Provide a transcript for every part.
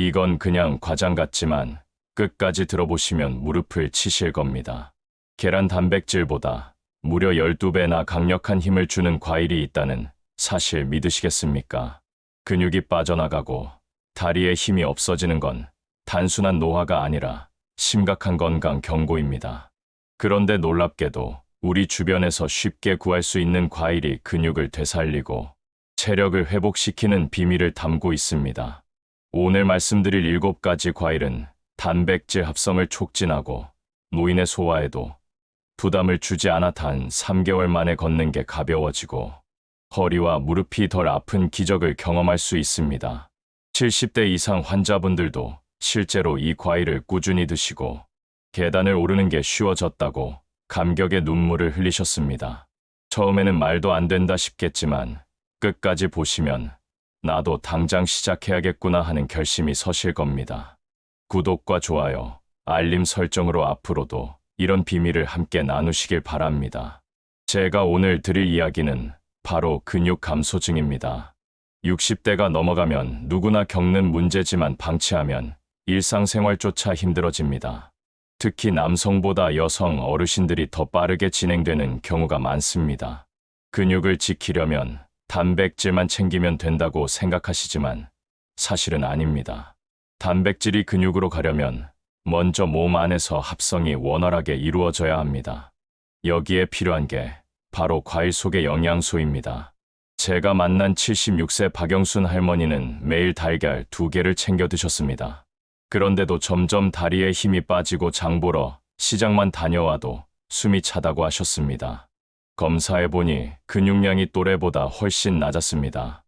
이건 그냥 과장 같지만 끝까지 들어보시면 무릎을 치실 겁니다. 계란 단백질보다 무려 12배나 강력한 힘을 주는 과일이 있다는 사실 믿으시겠습니까? 근육이 빠져나가고 다리에 힘이 없어지는 건 단순한 노화가 아니라 심각한 건강 경고입니다. 그런데 놀랍게도 우리 주변에서 쉽게 구할 수 있는 과일이 근육을 되살리고 체력을 회복시키는 비밀을 담고 있습니다. 오늘 말씀드릴 7가지 과일은 단백질 합성을 촉진하고 노인의 소화에도 부담을 주지 않아 단 3개월 만에 걷는 게 가벼워지고 허리와 무릎이 덜 아픈 기적을 경험할 수 있습니다. 70대 이상 환자분들도 실제로 이 과일을 꾸준히 드시고 계단을 오르는 게 쉬워졌다고 감격의 눈물을 흘리셨습니다. 처음에는 말도 안 된다 싶겠지만 끝까지 보시면 나도 당장 시작해야겠구나 하는 결심이 서실 겁니다. 구독과 좋아요, 알림 설정으로 앞으로도 이런 비밀을 함께 나누시길 바랍니다. 제가 오늘 드릴 이야기는 바로 근육 감소증입니다. 60대가 넘어가면 누구나 겪는 문제지만 방치하면 일상생활조차 힘들어집니다. 특히 남성보다 여성 어르신들이 더 빠르게 진행되는 경우가 많습니다. 근육을 지키려면 단백질만 챙기면 된다고 생각하시지만 사실은 아닙니다. 단백질이 근육으로 가려면 먼저 몸 안에서 합성이 원활하게 이루어져야 합니다. 여기에 필요한 게 바로 과일 속의 영양소입니다. 제가 만난 76세 박영순 할머니는 매일 달걀 2개를 챙겨 드셨습니다. 그런데도 점점 다리에 힘이 빠지고 장 보러 시장만 다녀와도 숨이 차다고 하셨습니다. 검사해보니 근육량이 또래보다 훨씬 낮았습니다.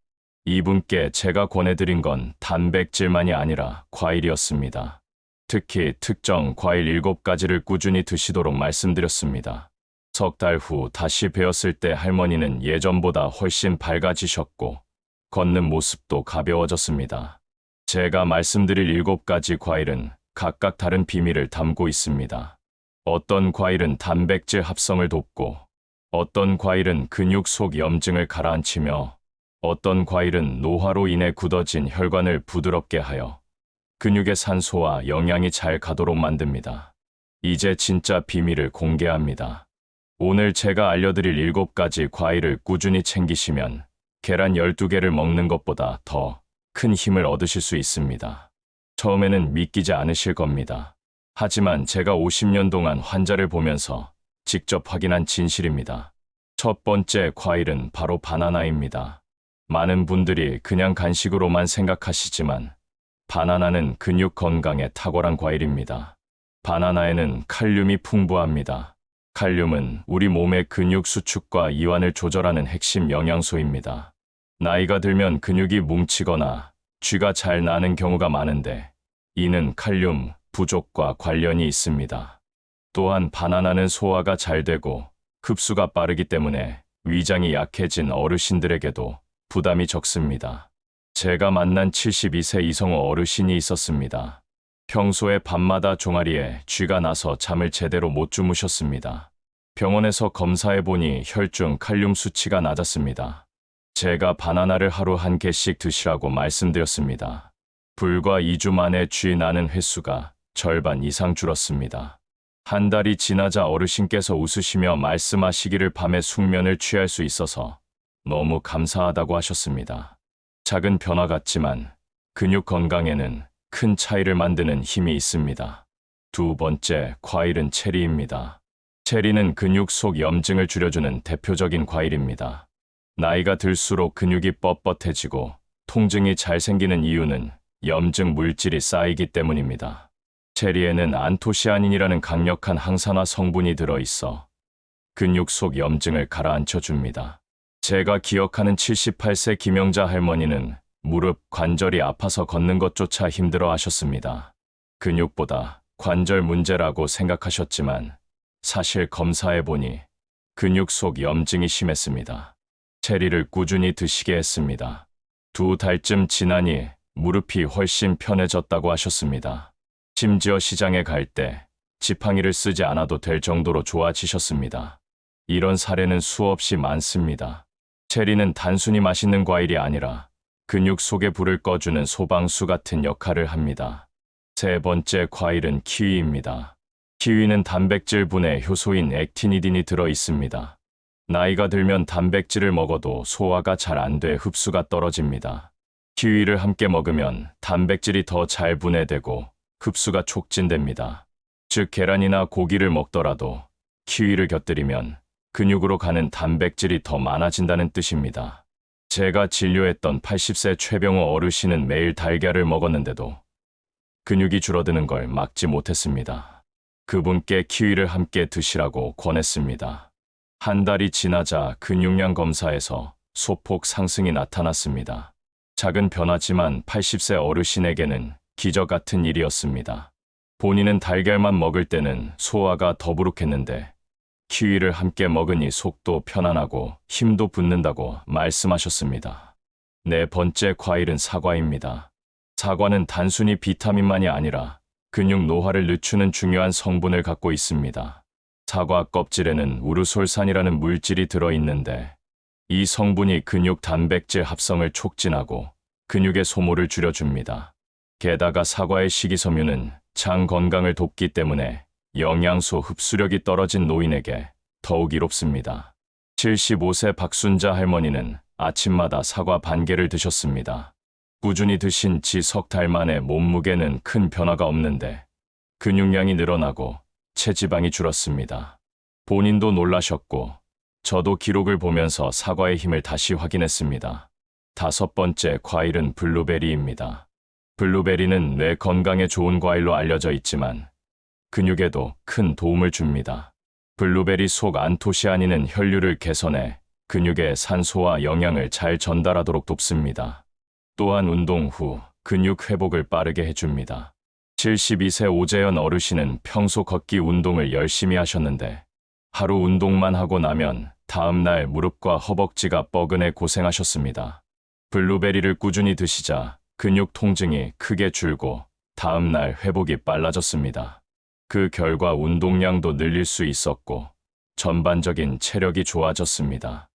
이분께 제가 권해드린 건 단백질만이 아니라 과일이었습니다. 특히 특정 과일 7가지를 꾸준히 드시도록 말씀드렸습니다. 석 달 후 다시 뵈었을 때 할머니는 예전보다 훨씬 밝아지셨고 걷는 모습도 가벼워졌습니다. 제가 말씀드릴 7가지 과일은 각각 다른 비밀을 담고 있습니다. 어떤 과일은 단백질 합성을 돕고 어떤 과일은 근육 속 염증을 가라앉히며 어떤 과일은 노화로 인해 굳어진 혈관을 부드럽게 하여 근육의 산소와 영양이 잘 가도록 만듭니다. 이제 진짜 비밀을 공개합니다. 오늘 제가 알려드릴 7가지 과일을 꾸준히 챙기시면 계란 12개를 먹는 것보다 더 큰 힘을 얻으실 수 있습니다. 처음에는 믿기지 않으실 겁니다. 하지만 제가 50년 동안 환자를 보면서 직접 확인한 진실입니다. 첫 번째 과일은 바로 바나나입니다. 많은 분들이 그냥 간식으로만 생각하시지만 바나나는 근육 건강에 탁월한 과일입니다. 바나나에는 칼륨이 풍부합니다. 칼륨은 우리 몸의 근육 수축과 이완을 조절하는 핵심 영양소입니다. 나이가 들면 근육이 뭉치거나 쥐가 잘 나는 경우가 많은데 이는 칼륨 부족과 관련이 있습니다. 또한 바나나는 소화가 잘 되고 흡수가 빠르기 때문에 위장이 약해진 어르신들에게도 부담이 적습니다. 제가 만난 72세 이성우 어르신이 있었습니다. 평소에 밤마다 종아리에 쥐가 나서 잠을 제대로 못 주무셨습니다. 병원에서 검사해보니 혈중 칼륨 수치가 낮았습니다. 제가 바나나를 하루 1개씩 드시라고 말씀드렸습니다. 불과 2주 만에 쥐 나는 횟수가 절반 이상 줄었습니다. 한 달이 지나자 어르신께서 웃으시며 말씀하시기를 밤에 숙면을 취할 수 있어서 너무 감사하다고 하셨습니다. 작은 변화 같지만 근육 건강에는 큰 차이를 만드는 힘이 있습니다. 두 번째, 과일은 체리입니다. 체리는 근육 속 염증을 줄여주는 대표적인 과일입니다. 나이가 들수록 근육이 뻣뻣해지고 통증이 잘 생기는 이유는 염증 물질이 쌓이기 때문입니다. 체리에는 안토시아닌이라는 강력한 항산화 성분이 들어있어 근육 속 염증을 가라앉혀 줍니다. 제가 기억하는 78세 김영자 할머니는 무릎 관절이 아파서 걷는 것조차 힘들어 하셨습니다. 근육보다 관절 문제라고 생각하셨지만 사실 검사해보니 근육 속 염증이 심했습니다. 체리를 꾸준히 드시게 했습니다. 2달쯤 지나니 무릎이 훨씬 편해졌다고 하셨습니다. 심지어 시장에 갈 때 지팡이를 쓰지 않아도 될 정도로 좋아지셨습니다. 이런 사례는 수없이 많습니다. 체리는 단순히 맛있는 과일이 아니라 근육 속에 불을 꺼주는 소방수 같은 역할을 합니다. 세 번째 과일은 키위입니다. 키위는 단백질분해 효소인 액티니딘이 들어 있습니다. 나이가 들면 단백질을 먹어도 소화가 잘 안 돼 흡수가 떨어집니다. 키위를 함께 먹으면 단백질이 더 잘 분해되고 흡수가 촉진됩니다. 즉 계란이나 고기를 먹더라도 키위를 곁들이면 근육으로 가는 단백질이 더 많아진다는 뜻입니다. 제가 진료했던 80세 최병호 어르신은 매일 달걀을 먹었는데도 근육이 줄어드는 걸 막지 못했습니다. 그분께 키위를 함께 드시라고 권했습니다. 한 달이 지나자 근육량 검사에서 소폭 상승이 나타났습니다. 작은 변화지만 80세 어르신에게는 기적 같은 일이었습니다. 본인은 달걀만 먹을 때는 소화가 더부룩했는데 키위를 함께 먹으니 속도 편안하고 힘도 붙는다고 말씀하셨습니다. 네 번째 과일은 사과입니다. 사과는 단순히 비타민만이 아니라 근육 노화를 늦추는 중요한 성분을 갖고 있습니다. 사과 껍질에는 우르솔산이라는 물질이 들어있는데 이 성분이 근육 단백질 합성을 촉진하고 근육의 소모를 줄여줍니다. 게다가 사과의 식이섬유는 장 건강을 돕기 때문에 영양소 흡수력이 떨어진 노인에게 더욱 이롭습니다. 75세 박순자 할머니는 아침마다 사과 반 개를 드셨습니다. 꾸준히 드신 지 석 달 만에 몸무게는 큰 변화가 없는데 근육량이 늘어나고 체지방이 줄었습니다. 본인도 놀라셨고 저도 기록을 보면서 사과의 힘을 다시 확인했습니다. 다섯 번째 과일은 블루베리입니다. 블루베리는 뇌 건강에 좋은 과일로 알려져 있지만 근육에도 큰 도움을 줍니다. 블루베리 속 안토시아닌은 혈류를 개선해 근육에 산소와 영양을 잘 전달하도록 돕습니다. 또한 운동 후 근육 회복을 빠르게 해줍니다. 72세 오재현 어르신은 평소 걷기 운동을 열심히 하셨는데 하루 운동만 하고 나면 다음 날 무릎과 허벅지가 뻐근해 고생하셨습니다. 블루베리를 꾸준히 드시자 근육 통증이 크게 줄고 다음 날 회복이 빨라졌습니다. 그 결과 운동량도 늘릴 수 있었고 전반적인 체력이 좋아졌습니다.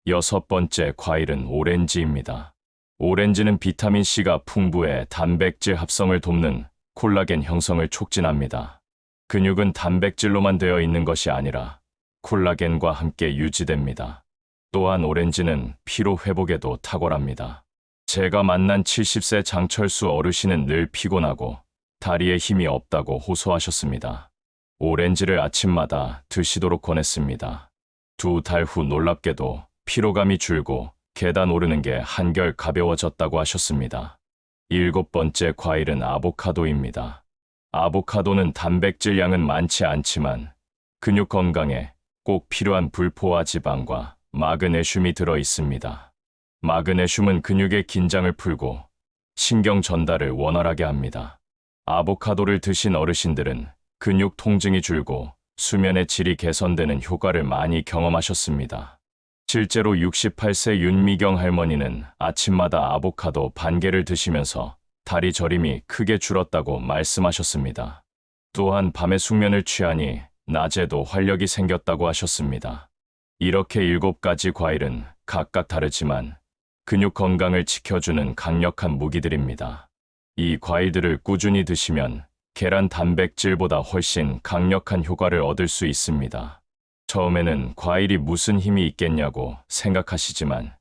여섯 번째 과일은 오렌지입니다. 오렌지는 비타민C가 풍부해 단백질 합성을 돕는 콜라겐 형성을 촉진합니다. 근육은 단백질로만 되어 있는 것이 아니라 콜라겐과 함께 유지됩니다. 또한 오렌지는 피로 회복에도 탁월합니다. 제가 만난 70세 장철수 어르신은 늘 피곤하고 다리에 힘이 없다고 호소하셨습니다. 오렌지를 아침마다 드시도록 권했습니다. 2달 후 놀랍게도 피로감이 줄고 계단 오르는 게 한결 가벼워졌다고 하셨습니다. 일곱 번째 과일은 아보카도입니다. 아보카도는 단백질 양은 많지 않지만 근육 건강에 꼭 필요한 불포화 지방과 마그네슘이 들어 있습니다. 마그네슘은 근육의 긴장을 풀고 신경 전달을 원활하게 합니다. 아보카도를 드신 어르신들은 근육 통증이 줄고 수면의 질이 개선되는 효과를 많이 경험하셨습니다. 실제로 68세 윤미경 할머니는 아침마다 아보카도 반 개를 드시면서 다리 저림이 크게 줄었다고 말씀하셨습니다. 또한 밤에 숙면을 취하니 낮에도 활력이 생겼다고 하셨습니다. 이렇게 7가지 과일은 각각 다르지만 근육 건강을 지켜주는 강력한 무기들입니다. 이 과일들을 꾸준히 드시면 계란 단백질보다 훨씬 강력한 효과를 얻을 수 있습니다. 처음에는 과일이 무슨 힘이 있겠냐고 생각하시지만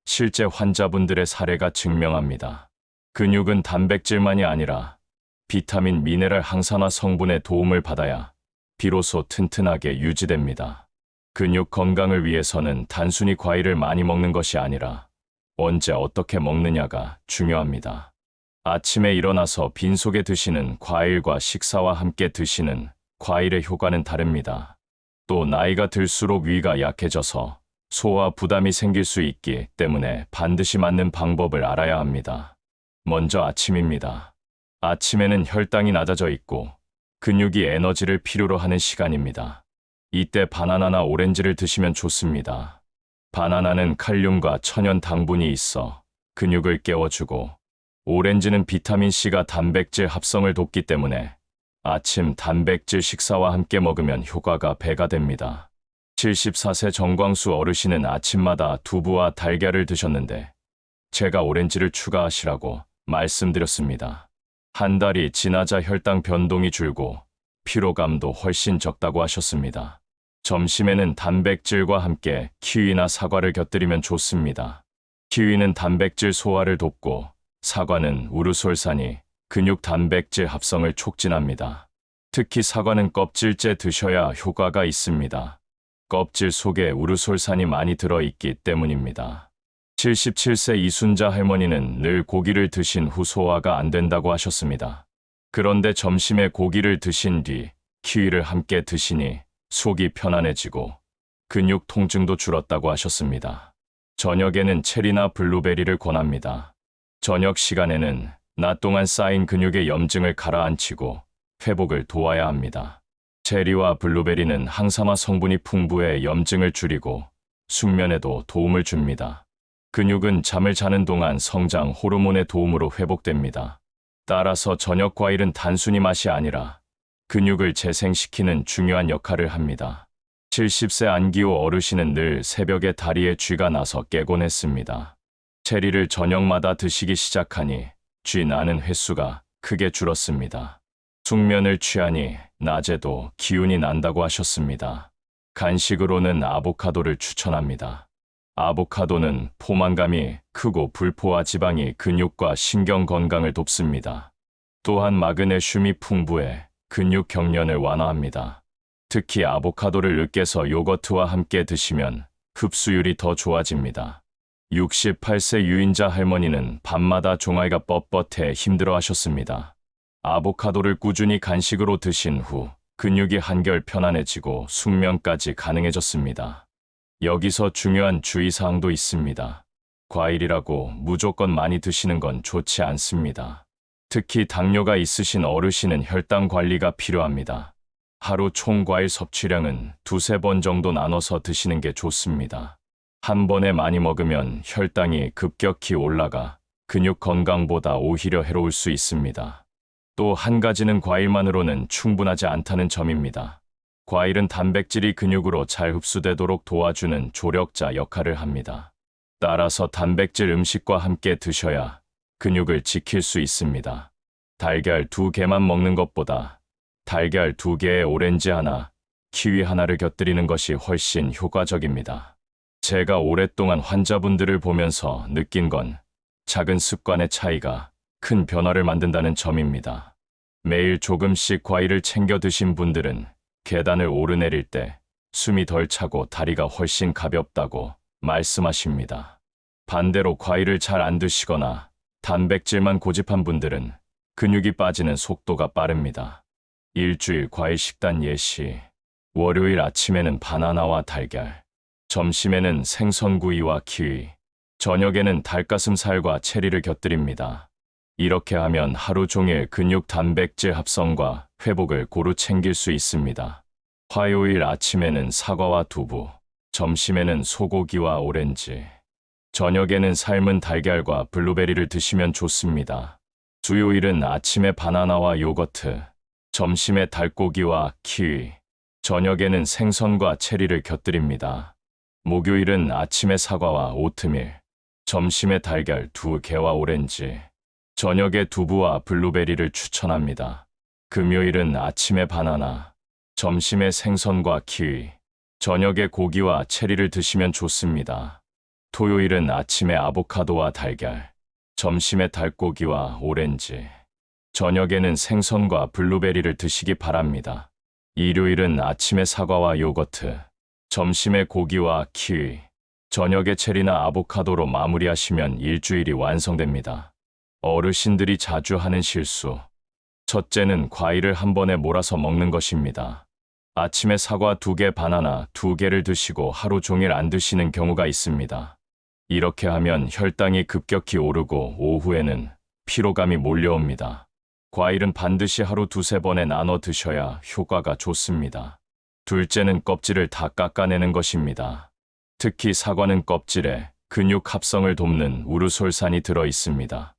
실제 환자분들의 사례가 증명합니다. 근육은 단백질만이 아니라 비타민, 미네랄, 항산화 성분의 도움을 받아야 비로소 튼튼하게 유지됩니다. 근육 건강을 위해서는 단순히 과일을 많이 먹는 것이 아니라 언제 어떻게 먹느냐가 중요합니다. 아침에 일어나서 빈속에 드시는 과일과 식사와 함께 드시는 과일의 효과는 다릅니다. 또 나이가 들수록 위가 약해져서 소화 부담이 생길 수 있기 때문에 반드시 맞는 방법을 알아야 합니다. 먼저 아침입니다. 아침에는 혈당이 낮아져 있고 근육이 에너지를 필요로 하는 시간입니다. 이때 바나나나 오렌지를 드시면 좋습니다. 바나나는 칼륨과 천연 당분이 있어 근육을 깨워주고 오렌지는 비타민C가 단백질 합성을 돕기 때문에 아침 단백질 식사와 함께 먹으면 효과가 배가 됩니다. 74세 정광수 어르신은 아침마다 두부와 달걀을 드셨는데 제가 오렌지를 추가하시라고 말씀드렸습니다. 한 달이 지나자 혈당 변동이 줄고 피로감도 훨씬 적다고 하셨습니다. 점심에는 단백질과 함께 키위나 사과를 곁들이면 좋습니다. 키위는 단백질 소화를 돕고 사과는 우르솔산이 근육 단백질 합성을 촉진합니다. 특히 사과는 껍질째 드셔야 효과가 있습니다. 껍질 속에 우르솔산이 많이 들어있기 때문입니다. 77세 이순자 할머니는 늘 고기를 드신 후 소화가 안 된다고 하셨습니다. 그런데 점심에 고기를 드신 뒤 키위를 함께 드시니 속이 편안해지고 근육 통증도 줄었다고 하셨습니다. 저녁에는 체리나 블루베리를 권합니다. 저녁 시간에는 낮 동안 쌓인 근육의 염증을 가라앉히고 회복을 도와야 합니다. 체리와 블루베리는 항산화 성분이 풍부해 염증을 줄이고 숙면에도 도움을 줍니다. 근육은 잠을 자는 동안 성장 호르몬의 도움으로 회복됩니다. 따라서 저녁 과일은 단순히 맛이 아니라 근육을 재생시키는 중요한 역할을 합니다. 70세 안기호 어르신은 늘 새벽에 다리에 쥐가 나서 깨곤 했습니다. 체리를 저녁마다 드시기 시작하니 쥐 나는 횟수가 크게 줄었습니다. 숙면을 취하니 낮에도 기운이 난다고 하셨습니다. 간식으로는 아보카도를 추천합니다. 아보카도는 포만감이 크고 불포화 지방이 근육과 신경 건강을 돕습니다. 또한 마그네슘이 풍부해 근육 경련을 완화합니다. 특히 아보카도를 으깨서 요거트와 함께 드시면 흡수율이 더 좋아집니다. 68세 유인자 할머니는 밤마다 종아리가 뻣뻣해 힘들어 하셨습니다. 아보카도를 꾸준히 간식으로 드신 후 근육이 한결 편안해지고 숙면까지 가능해졌습니다. 여기서 중요한 주의사항도 있습니다. 과일이라고 무조건 많이 드시는 건 좋지 않습니다. 특히 당뇨가 있으신 어르신은 혈당 관리가 필요합니다. 하루 총 과일 섭취량은 2~3번 정도 나눠서 드시는 게 좋습니다. 한 번에 많이 먹으면 혈당이 급격히 올라가 근육 건강보다 오히려 해로울 수 있습니다. 또 한 가지는 과일만으로는 충분하지 않다는 점입니다. 과일은 단백질이 근육으로 잘 흡수되도록 도와주는 조력자 역할을 합니다. 따라서 단백질 음식과 함께 드셔야 근육을 지킬 수 있습니다. 달걀 2개만 먹는 것보다 달걀 2개에 오렌지 하나, 키위 하나를 곁들이는 것이 훨씬 효과적입니다. 제가 오랫동안 환자분들을 보면서 느낀 건 작은 습관의 차이가 큰 변화를 만든다는 점입니다. 매일 조금씩 과일을 챙겨 드신 분들은 계단을 오르내릴 때 숨이 덜 차고 다리가 훨씬 가볍다고 말씀하십니다. 반대로 과일을 잘 안 드시거나 단백질만 고집한 분들은 근육이 빠지는 속도가 빠릅니다. 일주일 과일 식단 예시. 월요일 아침에는 바나나와 달걀, 점심에는 생선구이와 키위, 저녁에는 닭가슴살과 체리를 곁들입니다. 이렇게 하면 하루 종일 근육 단백질 합성과 회복을 고루 챙길 수 있습니다. 화요일 아침에는 사과와 두부, 점심에는 소고기와 오렌지, 저녁에는 삶은 달걀과 블루베리를 드시면 좋습니다. 수요일은 아침에 바나나와 요거트, 점심에 닭고기와 키위, 저녁에는 생선과 체리를 곁들입니다. 목요일은 아침에 사과와 오트밀, 점심에 달걀 2개와 오렌지, 저녁에 두부와 블루베리를 추천합니다. 금요일은 아침에 바나나, 점심에 생선과 키위, 저녁에 고기와 체리를 드시면 좋습니다. 토요일은 아침에 아보카도와 달걀, 점심에 닭고기와 오렌지, 저녁에는 생선과 블루베리를 드시기 바랍니다. 일요일은 아침에 사과와 요거트, 점심에 고기와 키위, 저녁에 체리나 아보카도로 마무리하시면 일주일이 완성됩니다. 어르신들이 자주 하는 실수. 첫째는 과일을 한 번에 몰아서 먹는 것입니다. 아침에 사과 2개, 바나나 2개를 드시고 하루 종일 안 드시는 경우가 있습니다. 이렇게 하면 혈당이 급격히 오르고 오후에는 피로감이 몰려옵니다. 과일은 반드시 하루 2~3번에 나눠 드셔야 효과가 좋습니다. 둘째는 껍질을 다 깎아내는 것입니다. 특히 사과는 껍질에 근육 합성을 돕는 우르솔산이 들어 있습니다.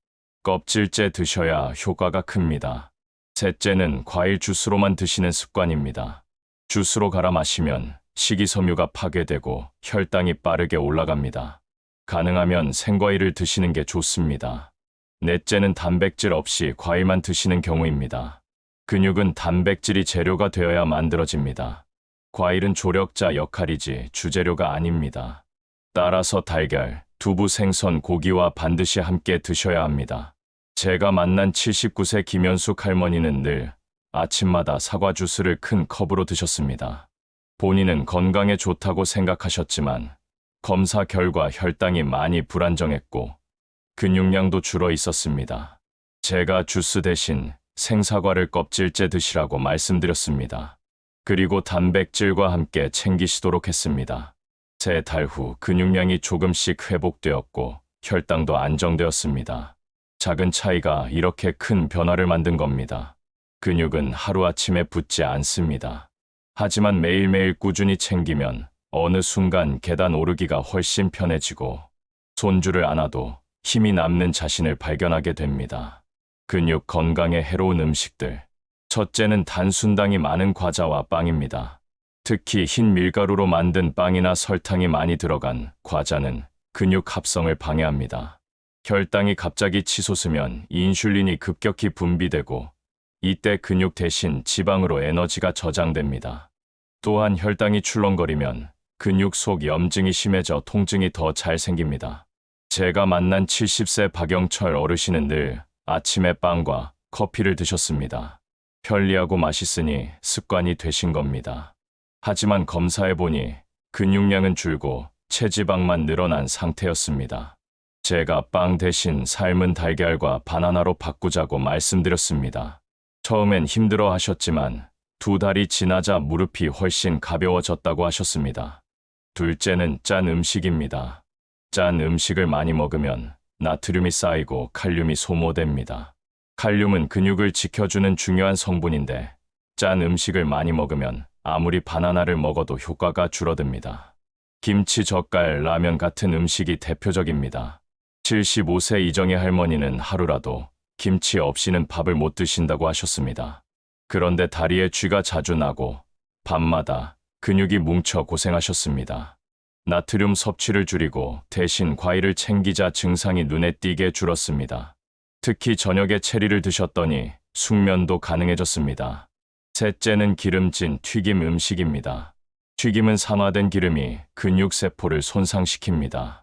껍질째 드셔야 효과가 큽니다. 셋째는 과일 주스로만 드시는 습관입니다. 주스로 갈아 마시면 식이섬유가 파괴되고 혈당이 빠르게 올라갑니다. 가능하면 생과일을 드시는 게 좋습니다. 넷째는 단백질 없이 과일만 드시는 경우입니다. 근육은 단백질이 재료가 되어야 만들어집니다. 과일은 조력자 역할이지 주재료가 아닙니다. 따라서 달걀, 두부, 생선, 고기와 반드시 함께 드셔야 합니다. 제가 만난 79세 김현숙 할머니는 늘 아침마다 사과 주스를 큰 컵으로 드셨습니다. 본인은 건강에 좋다고 생각하셨지만 검사 결과 혈당이 많이 불안정했고 근육량도 줄어 있었습니다. 제가 주스 대신 생사과를 껍질째 드시라고 말씀드렸습니다. 그리고 단백질과 함께 챙기시도록 했습니다. 3달 후 근육량이 조금씩 회복되었고 혈당도 안정되었습니다. 작은 차이가 이렇게 큰 변화를 만든 겁니다. 근육은 하루아침에 붙지 않습니다. 하지만 매일매일 꾸준히 챙기면 어느 순간 계단 오르기가 훨씬 편해지고 손줄을 안아도 힘이 남는 자신을 발견하게 됩니다. 근육 건강에 해로운 음식들. 첫째는 단순당이 많은 과자와 빵입니다. 특히 흰 밀가루로 만든 빵이나 설탕이 많이 들어간 과자는 근육 합성을 방해합니다. 혈당이 갑자기 치솟으면 인슐린이 급격히 분비되고 이때 근육 대신 지방으로 에너지가 저장됩니다. 또한 혈당이 출렁거리면 근육 속 염증이 심해져 통증이 더 잘 생깁니다. 제가 만난 70세 박영철 어르신은 늘 아침에 빵과 커피를 드셨습니다. 편리하고 맛있으니 습관이 되신 겁니다. 하지만 검사해보니 근육량은 줄고 체지방만 늘어난 상태였습니다. 제가 빵 대신 삶은 달걀과 바나나로 바꾸자고 말씀드렸습니다. 처음엔 힘들어 하셨지만 2달이 지나자 무릎이 훨씬 가벼워졌다고 하셨습니다. 둘째는 짠 음식입니다. 짠 음식을 많이 먹으면 나트륨이 쌓이고 칼륨이 소모됩니다. 칼륨은 근육을 지켜주는 중요한 성분인데 짠 음식을 많이 먹으면 아무리 바나나를 먹어도 효과가 줄어듭니다. 김치, 젓갈, 라면 같은 음식이 대표적입니다. 75세 이정희 할머니는 하루라도 김치 없이는 밥을 못 드신다고 하셨습니다. 그런데 다리에 쥐가 자주 나고 밤마다 근육이 뭉쳐 고생하셨습니다. 나트륨 섭취를 줄이고 대신 과일을 챙기자 증상이 눈에 띄게 줄었습니다. 특히 저녁에 체리를 드셨더니 숙면도 가능해졌습니다. 셋째는 기름진 튀김 음식입니다. 튀김은 산화된 기름이 근육세포를 손상시킵니다.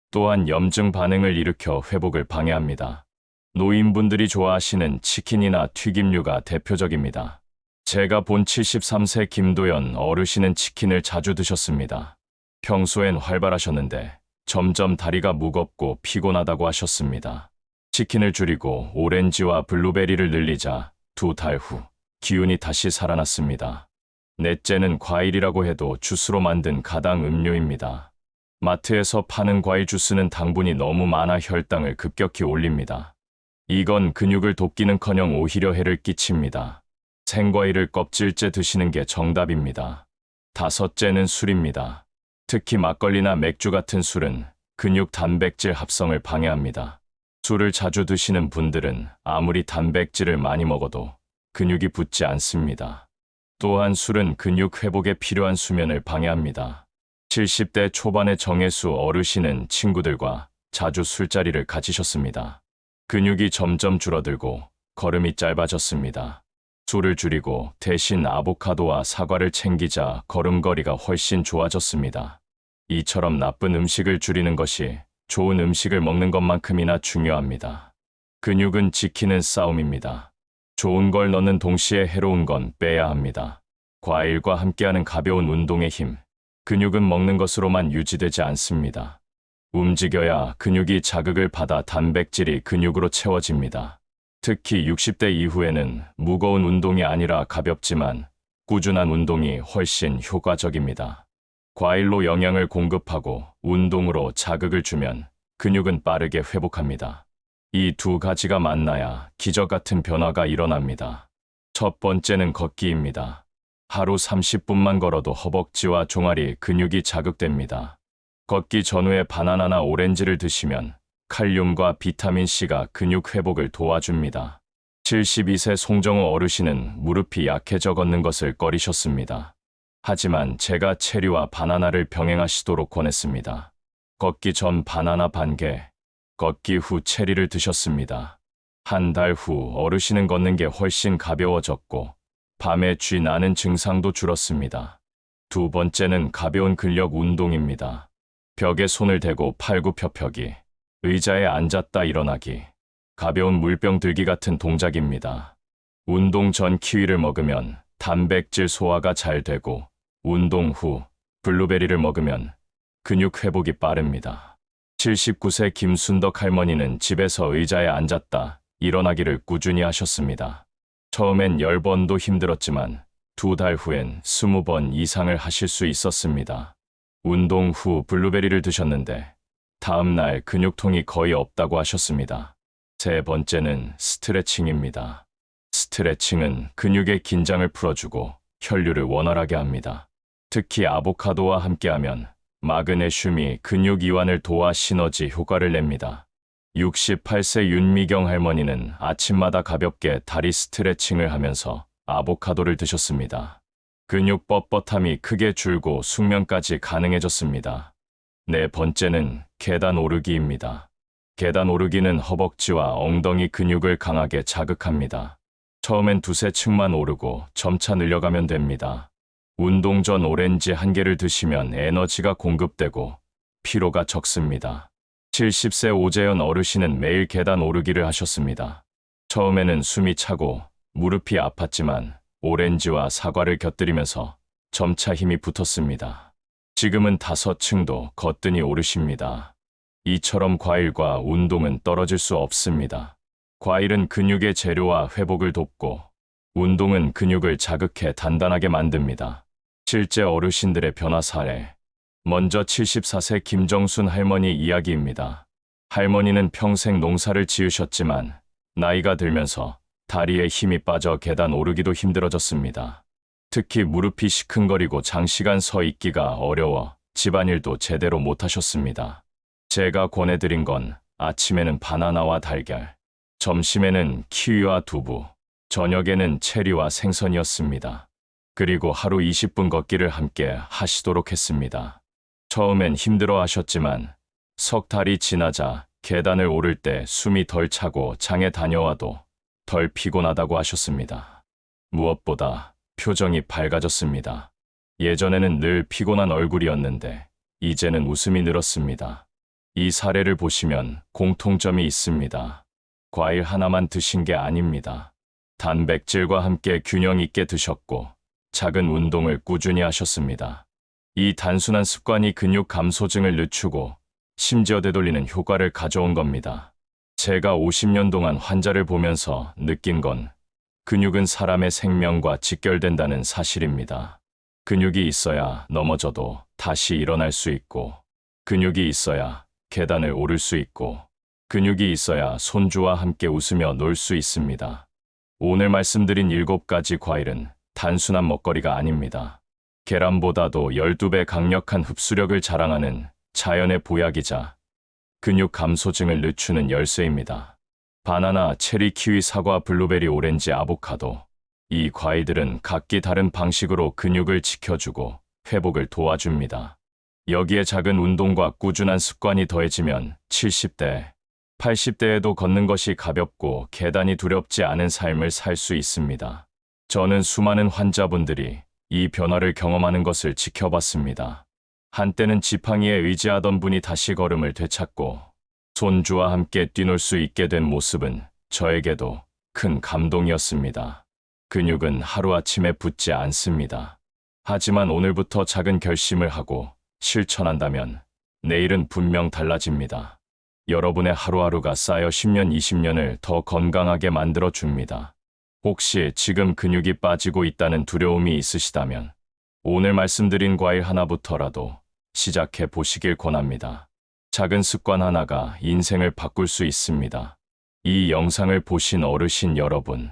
또한 염증 반응을 일으켜 회복을 방해합니다. 노인분들이 좋아하시는 치킨이나 튀김류가 대표적입니다. 제가 본 73세 김도연 어르신은 치킨을 자주 드셨습니다. 평소엔 활발하셨는데 점점 다리가 무겁고 피곤하다고 하셨습니다. 치킨을 줄이고 오렌지와 블루베리를 늘리자 2달 후 기운이 다시 살아났습니다. 넷째는 과일이라고 해도 주스로 만든 가당 음료입니다. 마트에서 파는 과일 주스는 당분이 너무 많아 혈당을 급격히 올립니다. 이건 근육을 돋기는커녕 오히려 해를 끼칩니다. 생과일을 껍질째 드시는 게 정답입니다. 다섯째는 술입니다. 특히 막걸리나 맥주 같은 술은 근육 단백질 합성을 방해합니다. 술을 자주 드시는 분들은 아무리 단백질을 많이 먹어도 근육이 붙지 않습니다. 또한 술은 근육 회복에 필요한 수면을 방해합니다. 70대 초반의 정혜수 어르신은 친구들과 자주 술자리를 가지셨습니다. 근육이 점점 줄어들고 걸음이 짧아졌습니다. 술을 줄이고 대신 아보카도와 사과를 챙기자 걸음걸이가 훨씬 좋아졌습니다. 이처럼 나쁜 음식을 줄이는 것이 좋은 음식을 먹는 것만큼이나 중요합니다. 근육은 지키는 싸움입니다. 좋은 걸 넣는 동시에 해로운 건 빼야 합니다. 과일과 함께하는 가벼운 운동의 힘. 근육은 먹는 것으로만 유지되지 않습니다. 움직여야 근육이 자극을 받아 단백질이 근육으로 채워집니다. 특히 60대 이후에는 무거운 운동이 아니라 가볍지만 꾸준한 운동이 훨씬 효과적입니다. 과일로 영양을 공급하고 운동으로 자극을 주면 근육은 빠르게 회복합니다. 이 2가지가 만나야 기적 같은 변화가 일어납니다. 첫 번째는 걷기입니다. 하루 30분만 걸어도 허벅지와 종아리 근육이 자극됩니다. 걷기 전후에 바나나나 오렌지를 드시면 칼륨과 비타민C가 근육 회복을 도와줍니다. 72세 송정호 어르신은 무릎이 약해져 걷는 것을 꺼리셨습니다. 하지만 제가 체리와 바나나를 병행하시도록 권했습니다. 걷기 전 바나나 반 개, 걷기 후 체리를 드셨습니다. 한 달 후 어르신은 걷는 게 훨씬 가벼워졌고 밤에 쥐 나는 증상도 줄었습니다. 두 번째는 가벼운 근력 운동입니다. 벽에 손을 대고 팔굽혀펴기, 의자에 앉았다 일어나기, 가벼운 물병 들기 같은 동작입니다. 운동 전 키위를 먹으면 단백질 소화가 잘 되고 운동 후 블루베리를 먹으면 근육 회복이 빠릅니다. 79세 김순덕 할머니는 집에서 의자에 앉았다 일어나기를 꾸준히 하셨습니다. 처음엔 10번도 힘들었지만 2달 후엔 20번 이상을 하실 수 있었습니다. 운동 후 블루베리를 드셨는데 다음 날 근육통이 거의 없다고 하셨습니다. 세 번째는 스트레칭입니다. 스트레칭은 근육의 긴장을 풀어주고 혈류를 원활하게 합니다. 특히 아보카도와 함께하면 마그네슘이 근육 이완을 도와 시너지 효과를 냅니다. 68세 윤미경 할머니는 아침마다 가볍게 다리 스트레칭을 하면서 아보카도를 드셨습니다. 근육 뻣뻣함이 크게 줄고 숙면까지 가능해졌습니다. 네 번째는 계단 오르기입니다. 계단 오르기는 허벅지와 엉덩이 근육을 강하게 자극합니다. 처음엔 두세 층만 오르고 점차 늘려가면 됩니다. 운동 전 오렌지 한 개를 드시면 에너지가 공급되고 피로가 적습니다. 70세 오재현 어르신은 매일 계단 오르기를 하셨습니다. 처음에는 숨이 차고 무릎이 아팠지만 오렌지와 사과를 곁들이면서 점차 힘이 붙었습니다. 지금은 5층도 거뜬히 오르십니다. 이처럼 과일과 운동은 떨어질 수 없습니다. 과일은 근육의 재료와 회복을 돕고 운동은 근육을 자극해 단단하게 만듭니다. 실제 어르신들의 변화 사례. 먼저 74세 김정순 할머니 이야기입니다. 할머니는 평생 농사를 지으셨지만 나이가 들면서 다리에 힘이 빠져 계단 오르기도 힘들어졌습니다. 특히 무릎이 시큰거리고 장시간 서 있기가 어려워 집안일도 제대로 못하셨습니다. 제가 권해드린 건 아침에는 바나나와 달걀, 점심에는 키위와 두부, 저녁에는 체리와 생선이었습니다. 그리고 하루 20분 걷기를 함께 하시도록 했습니다. 처음엔 힘들어 하셨지만 석 달이 지나자 계단을 오를 때 숨이 덜 차고 장에 다녀와도 덜 피곤하다고 하셨습니다. 무엇보다 표정이 밝아졌습니다. 예전에는 늘 피곤한 얼굴이었는데 이제는 웃음이 늘었습니다. 이 사례를 보시면 공통점이 있습니다. 과일 하나만 드신 게 아닙니다. 단백질과 함께 균형 있게 드셨고 작은 운동을 꾸준히 하셨습니다. 이 단순한 습관이 근육 감소증을 늦추고 심지어 되돌리는 효과를 가져온 겁니다. 제가 50년 동안 환자를 보면서 느낀 건 근육은 사람의 생명과 직결된다는 사실입니다. 근육이 있어야 넘어져도 다시 일어날 수 있고, 근육이 있어야 계단을 오를 수 있고, 근육이 있어야 손주와 함께 웃으며 놀 수 있습니다. 오늘 말씀드린 7가지 과일은 단순한 먹거리가 아닙니다. 계란보다도 12배 강력한 흡수력을 자랑하는 자연의 보약이자 근육 감소증을 늦추는 열쇠입니다. 바나나, 체리, 키위, 사과, 블루베리, 오렌지, 아보카도. 이 과일들은 각기 다른 방식으로 근육을 지켜주고 회복을 도와줍니다. 여기에 작은 운동과 꾸준한 습관이 더해지면 70대, 80대에도 걷는 것이 가볍고 계단이 두렵지 않은 삶을 살 수 있습니다. 저는 수많은 환자분들이 이 변화를 경험하는 것을 지켜봤습니다. 한때는 지팡이에 의지하던 분이 다시 걸음을 되찾고 손주와 함께 뛰놀 수 있게 된 모습은 저에게도 큰 감동이었습니다. 근육은 하루아침에 붙지 않습니다. 하지만 오늘부터 작은 결심을 하고 실천한다면 내일은 분명 달라집니다. 여러분의 하루하루가 쌓여 10년, 20년을 더 건강하게 만들어 줍니다. 혹시 지금 근육이 빠지고 있다는 두려움이 있으시다면 오늘 말씀드린 과일 하나부터라도 시작해 보시길 권합니다. 작은 습관 하나가 인생을 바꿀 수 있습니다. 이 영상을 보신 어르신 여러분,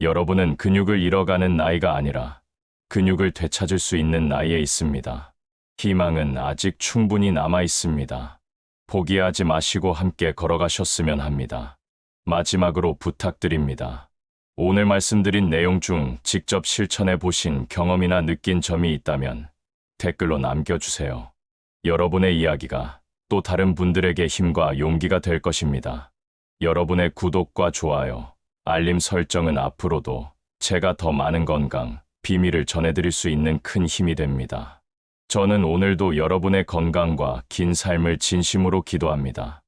여러분은 근육을 잃어가는 나이가 아니라 근육을 되찾을 수 있는 나이에 있습니다. 희망은 아직 충분히 남아 있습니다. 포기하지 마시고 함께 걸어가셨으면 합니다. 마지막으로 부탁드립니다. 오늘 말씀드린 내용 중 직접 실천해 보신 경험이나 느낀 점이 있다면 댓글로 남겨주세요. 여러분의 이야기가 또 다른 분들에게 힘과 용기가 될 것입니다. 여러분의 구독과 좋아요, 알림 설정은 앞으로도 제가 더 많은 건강, 비밀을 전해드릴 수 있는 큰 힘이 됩니다. 저는 오늘도 여러분의 건강과 긴 삶을 진심으로 기도합니다.